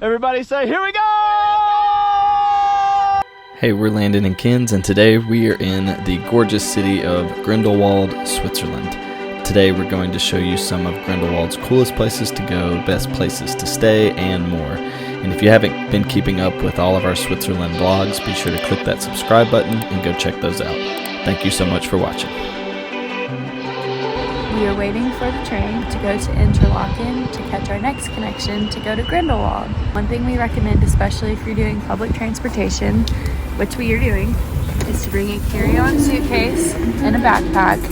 Everybody say, here we go! Hey, we're Landon and Kenz, and today we are in the gorgeous city of Grindelwald, Switzerland. Today we're going to show you some of Grindelwald's coolest places to go, best places to stay, and more. And if you haven't been keeping up with all of our Switzerland vlogs, be sure to click that subscribe button and go check those out. Thank you so much for watching. We are waiting for the train to go to Interlaken to catch our next connection to go to Grindelwald. One thing we recommend, especially if you're doing public transportation, which we are doing, is to bring a carry-on suitcase and a backpack,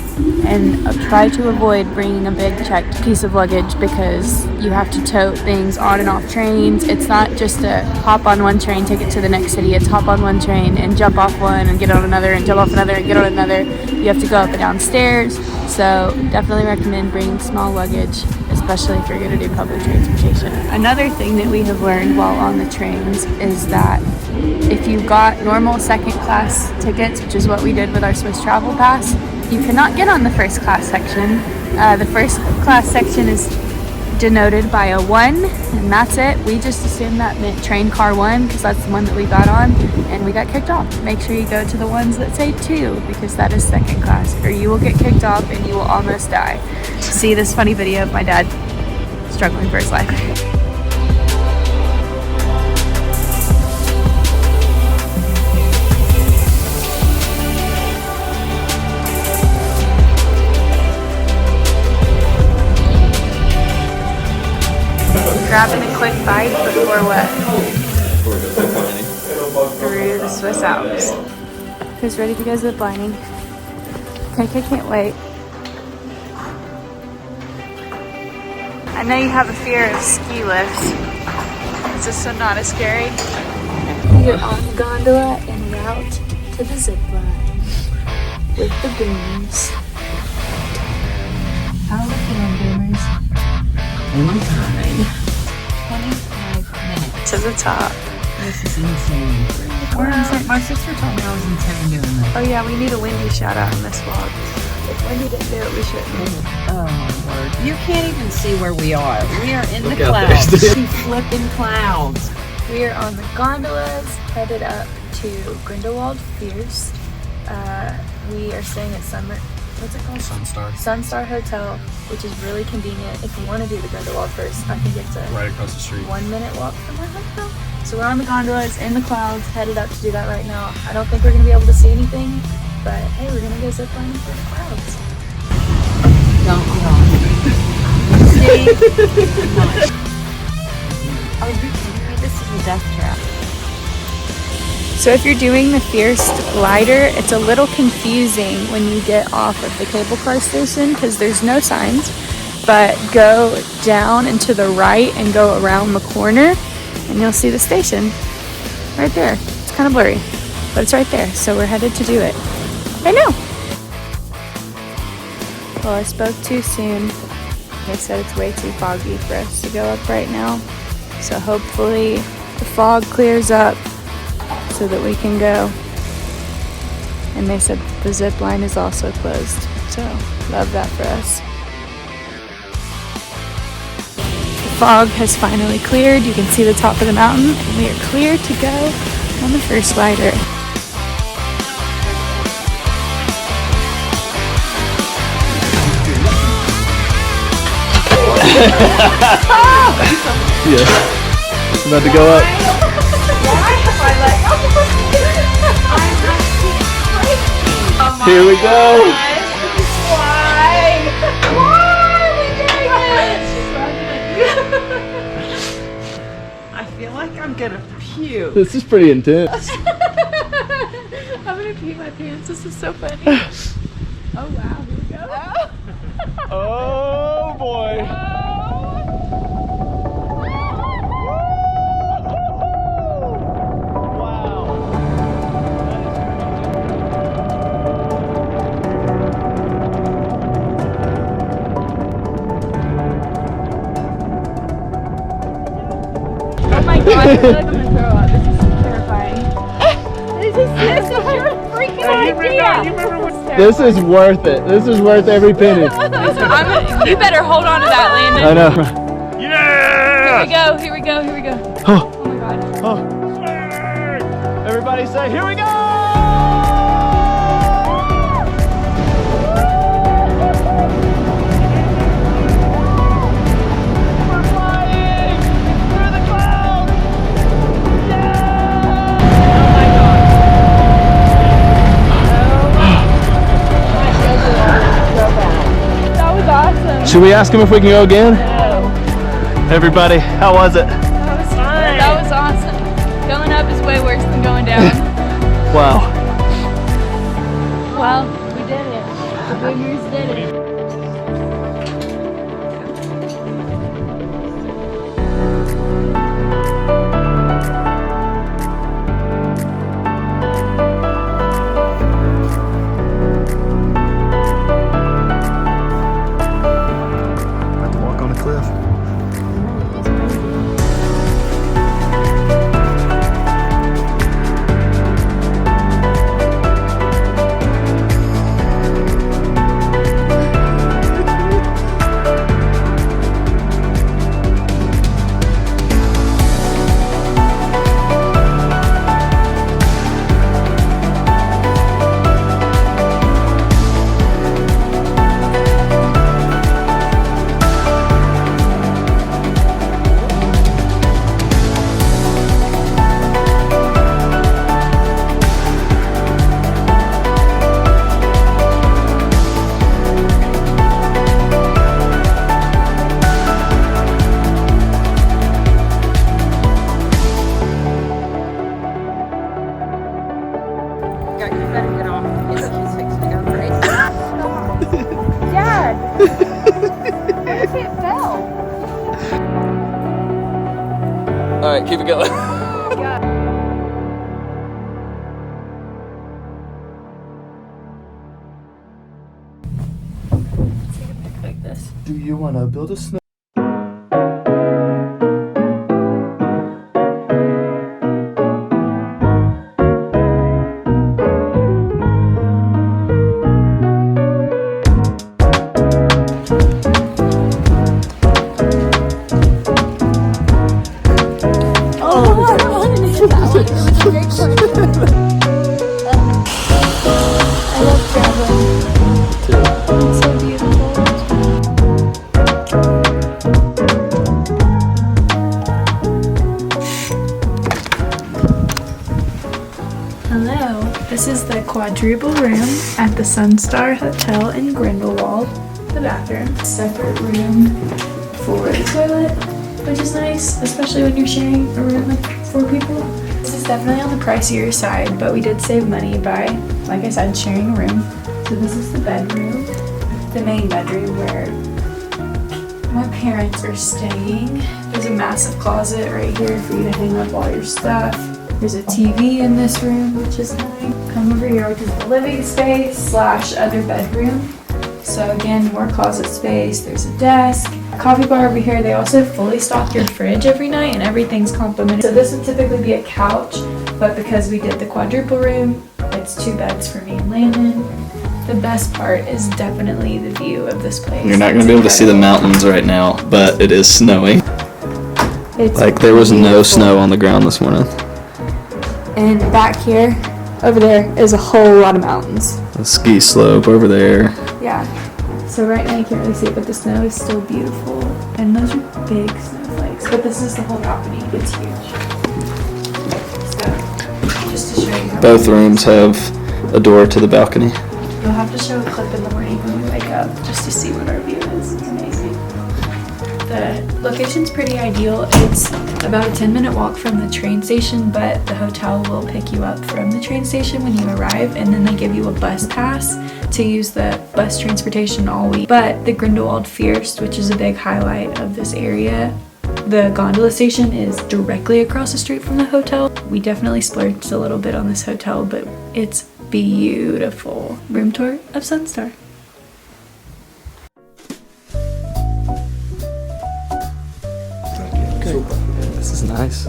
and try to avoid bringing a big checked piece of luggage because you have to tote things on and off trains. It's not just a hop on one train, take it to the next city. It's hop on one train and jump off one and get on another and jump off another and get on another. You have to go up and down stairs. So definitely recommend bringing small luggage, especially if you're going to do public transportation. Another thing that we have learned while on the trains is that if you've got normal second class tickets, which is what we did with our Swiss travel pass, you cannot get on the first class section. The first class section is denoted by a 1, and that's it. We just assumed that meant train car 1 because that's the one that we got on, and we got kicked off. Make sure you go to the ones that say 2 because that is second class, or you will get kicked off and you will almost die. See this funny video of my dad struggling for his life. Grabbing a quick bite before what? Through the Swiss Alps. Who's ready to go ziplining? I can't wait. I know you have a fear of ski lifts. Is this one not as scary? We are on the gondola en route to the zipline with the boomers. How are we feeling, boomers? One time. 25 minutes to the top. This is insane. My sister told me I was insane doing this. Oh yeah, we need a Wendy shout out in this vlog. If Wendy didn't do it, we shouldn't. Oh my word. You can't even see where we are. We are in the clouds. She's flipping clouds. We are on the gondolas headed up to Grindelwald First. We are staying at what's it called? Sunstar Hotel, which is really convenient if you want to do the Grindelwald First. I think it's Right across the street. 1 minute walk from our hotel. So we're on the gondolas in the clouds, headed up to do that right now. I don't think we're going to be able to see anything, but hey, we're going to go ziplining through the clouds. Don't get on. See? Oh, you're kidding me? This is a death trap. So if you're doing the First glider, it's a little confusing when you get off of the cable car station because there's no signs, but go down and to the right and go around the corner and you'll see the station right there. It's kind of blurry, but it's right there. So we're headed to do it right now. Well, I spoke too soon. They said it's way too foggy for us to go up right now. So hopefully the fog clears up so that we can go. And they said the zip line is also closed. So love that for us. The fog has finally cleared. You can see the top of the mountain and we are clear to go on the first glider. Yeah. It's about to go up. Here we go. Why are we doing this? I feel like I'm gonna puke. This is pretty intense. I'm gonna pee my pants. This is so funny. Oh wow, here we go. Oh boy. Oh my god, I feel like I'm gonna throw up. This is terrifying. This is your freaking idea. This is worth it. This is worth every penny. You better hold on to that, Landon. I know. Yeah! Here we go, here we go, here we go. Oh, Oh my god. oh. Everybody say, here we go! We're flying through the clouds! That was awesome. Should we ask him if we can go again? Everybody, how was it? That was fun. That was awesome. Going up is way worse than going down. Wow. Well, we did it. The boomers did it. Walk on a cliff. You better get off. She's fixing to go crazy. Dad! What if it fell? Alright, keep it going. Like this. Do you want to build a snow? I love traveling. It's so beautiful. Hello, this is the quadruple room at the Sunstar Hotel in Grindelwald. The bathroom, separate room for the toilet, which is nice, especially when you're sharing a room with 4 people. This is definitely on the pricier side, but we did save money by, like I said, sharing a room. So this is the bedroom, the main bedroom where my parents are staying. There's a massive closet right here for you to hang up all your stuff. There's a TV in this room, which is nice. Come over here, which is the living space / other bedroom. So again, more closet space. There's a desk, a coffee bar over here. They also fully stock your fridge every night and everything's complimented. So this would typically be a couch, but because we did the quadruple room, it's 2 beds for me and Landon. The best part is definitely the view of this place. You're not going to be able to see the mountains right now, but it is snowing. It's Like there was no beautiful. snow on the ground this morning. And back here, over there, is a whole lot of mountains. The ski slope over there. Yeah. So right now you can't really see it, but the snow is still beautiful. And those are big snowflakes. But this is the whole balcony. It's huge. So, just to show you how Both rooms have a door to the balcony. You'll have to show a clip in the morning when we wake up just to see what our view is. It's amazing. The location's pretty ideal. It's about a 10-minute walk from the train station, but the hotel will pick you up from the train station when you arrive, and then they give you a bus pass to use the bus transportation all week. But the Grindelwald First, which is a big highlight of this area, the gondola station is directly across the street from the hotel. We definitely splurged a little bit on this hotel, but it's beautiful. Room tour of Sunstar. This is nice.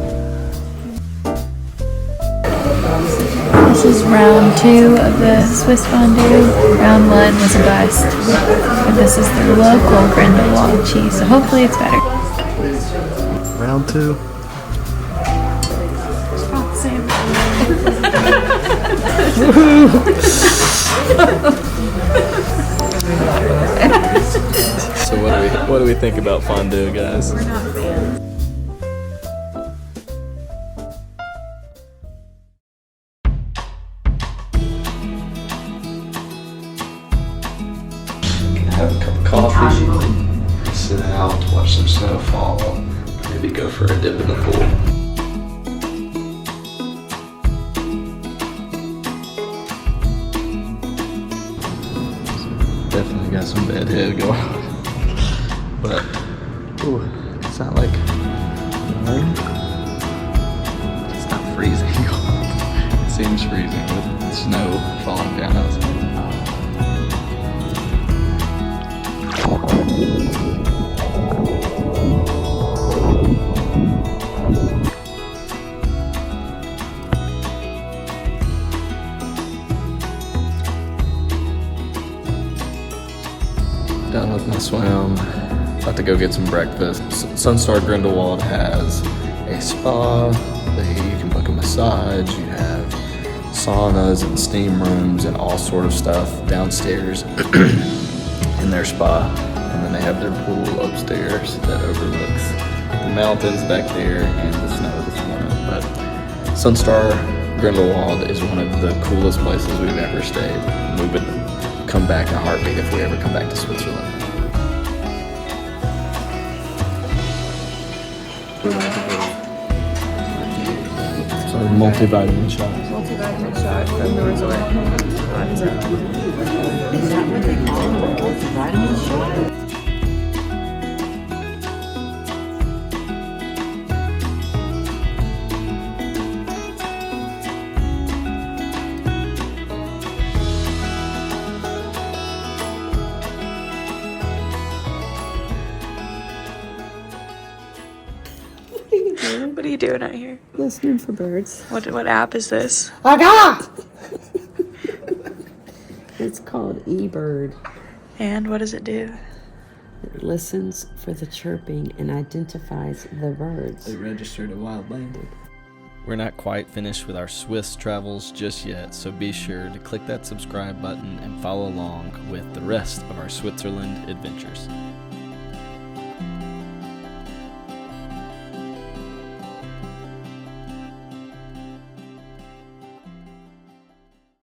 This is round 2 of the Swiss fondue. Round 1 was a bust. But this is the local Grindelwald cheese, so hopefully it's better. Round 2. So what do we think about fondue, guys? We're not fans. Have a cup of coffee, sit out, watch some snow fall, maybe go for a dip in the pool. Definitely got some bedhead going on. But, ooh, it's not like warm. It's not freezing. It seems freezing with snow falling down outside. Done with my swim. About to go get some breakfast. Sunstar Grindelwald has a spa. You can book a massage. You have saunas and steam rooms and all sort of stuff downstairs in their spa. And then they have their pool upstairs that overlooks the mountains back there and the snow this morning. But Sunstar Grindelwald is one of the coolest places we've ever stayed. We would come back in a heartbeat if we ever come back to Switzerland. So multivitamin shots. Multivitamin shot from the resort. Is that what they call them? Vitamin shot? What are you doing out here? Listening for birds. What app is this? It's called eBird. And what does it do? It listens for the chirping and identifies the birds. They registered a wild landing. We're not quite finished with our Swiss travels just yet, so be sure to click that subscribe button and follow along with the rest of our Switzerland adventures.